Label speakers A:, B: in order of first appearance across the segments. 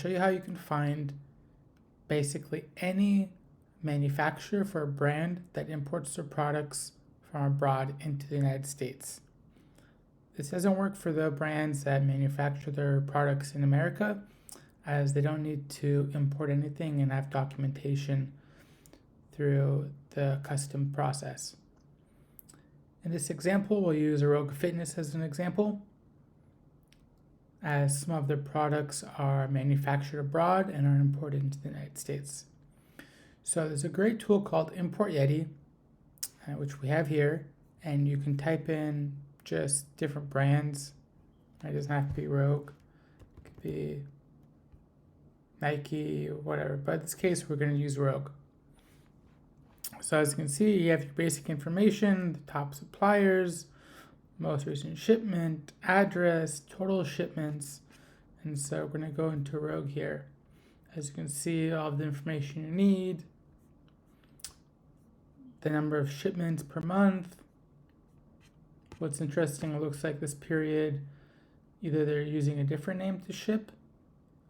A: show you how you can find basically any manufacturer for a brand that imports their products from abroad into the United States. This doesn't work for the brands that manufacture their products in America, as they don't need to import anything and have documentation through the custom process. In this example, we'll use Rogue Fitness as an example, as some of their products are manufactured abroad and are imported into the United States. So there's a great tool called Import Yeti, which we have here, and you can type in just different brands. It doesn't have to be Rogue, it could be Nike or whatever, but in this case we're going to use Rogue. So as you can see, you have your basic information, the top suppliers, most recent shipment, address, total shipments, and so we're going to go into Rogue here. As you can see, all of the information you need, the number of shipments per month. What's interesting, it looks like this period, either they're using a different name to ship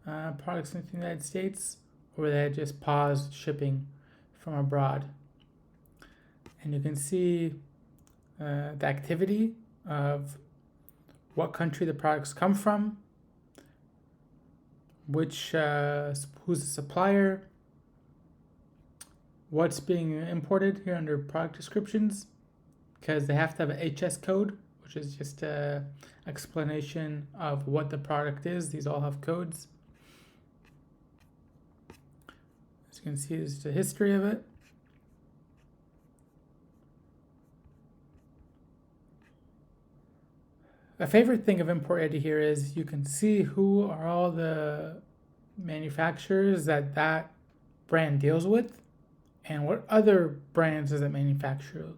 A: products into the United States, or they just paused shipping from abroad. And you can see the activity of what country the products come from, who's the supplier, what's being imported here under product descriptions, because they have to have an HS code, which is just an explanation of what the product is. These all have codes. As you can see, this is the history of it. A favorite thing of Import Yeti here is you can see who are all the manufacturers that brand deals with, and what other brands does that manufacturer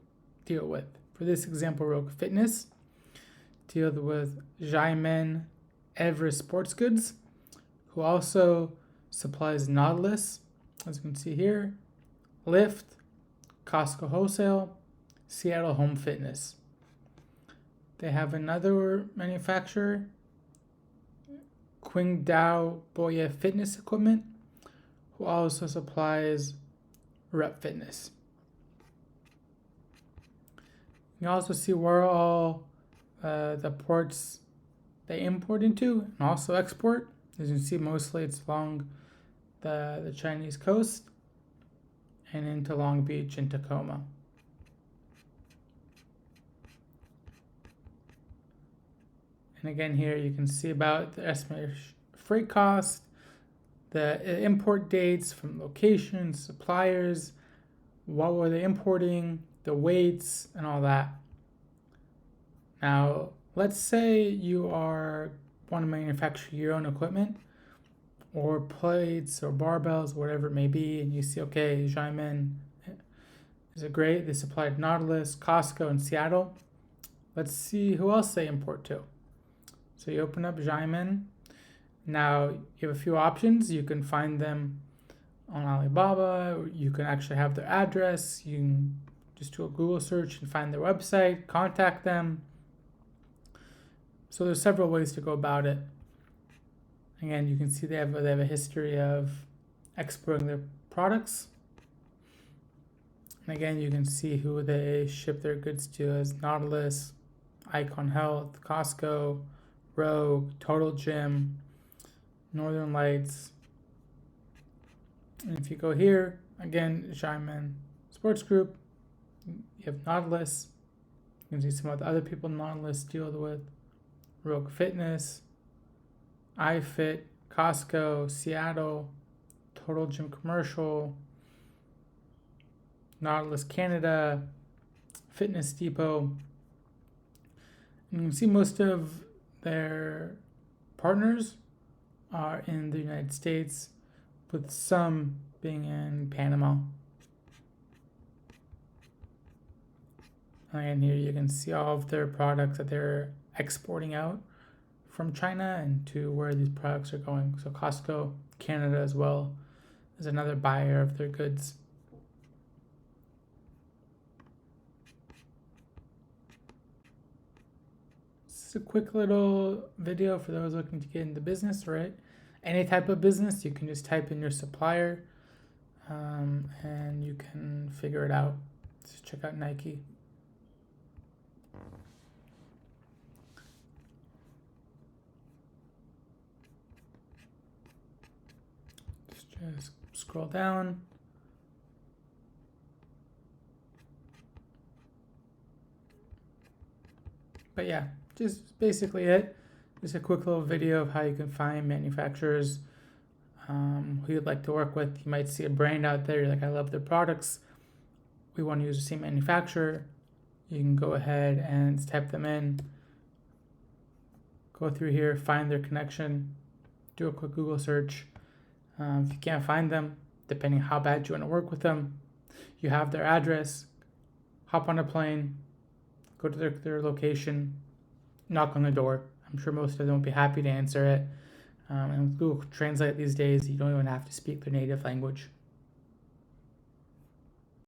A: deal with. For this example, Rogue Fitness deals with Jaimen Everest Sports Goods, who also supplies Nautilus, as you can see here, Lyft, Costco Wholesale, Seattle Home Fitness. They have another manufacturer, Qingdao Boya Fitness Equipment, who also supplies Rep Fitness. You also see where all the ports they import into and also export. As you can see, mostly it's along the Chinese coast and into Long Beach and Tacoma. And again, here you can see about the estimated freight cost, the import dates from locations, suppliers, what were they importing, the weights, and all that. Now, let's say you want to manufacture your own equipment, or plates, or barbells, whatever it may be, and you see, okay, Jaimen is great. They supplied Nautilus, Costco, and Seattle. Let's see who else they import to. So you open up Jaimen. Now you have a few options. You can find them on Alibaba, or you can actually have their address. You can just do a Google search and find their website, contact them. So there's several ways to go about it. Again, you can see they have a history of exporting their products. And again, you can see who they ship their goods to as Nautilus, Icon Health, Costco, Rogue, Total Gym, Northern Lights. And if you go here, again, Jaimen Sports Group, you have Nautilus. You can see some of the other people Nautilus deal with. Rogue Fitness, iFit, Costco, Seattle, Total Gym Commercial, Nautilus Canada, Fitness Depot. And you can see most of their partners are in the United States, with some being in Panama. And here you can see all of their products that they're exporting out from China and to where these products are going. So Costco Canada as well is another buyer of their goods. This is a quick little video for those looking to get into business, right? any type of business, you can just type in your supplier, and you can figure it out. Just check out Nike. Just scroll down. But yeah, just basically it. Just a quick little video of how you can find manufacturers who you'd like to work with. You might see a brand out there, you're like, I love their products. We want to use the same manufacturer. You can go ahead and type them in. Go through here, find their connection, do a quick Google search. If you can't find them, depending how bad you want to work with them, you have their address, hop on a plane, go to their location, knock on the door. I'm sure most of them will be happy to answer it. And with Google Translate these days, you don't even have to speak their native language.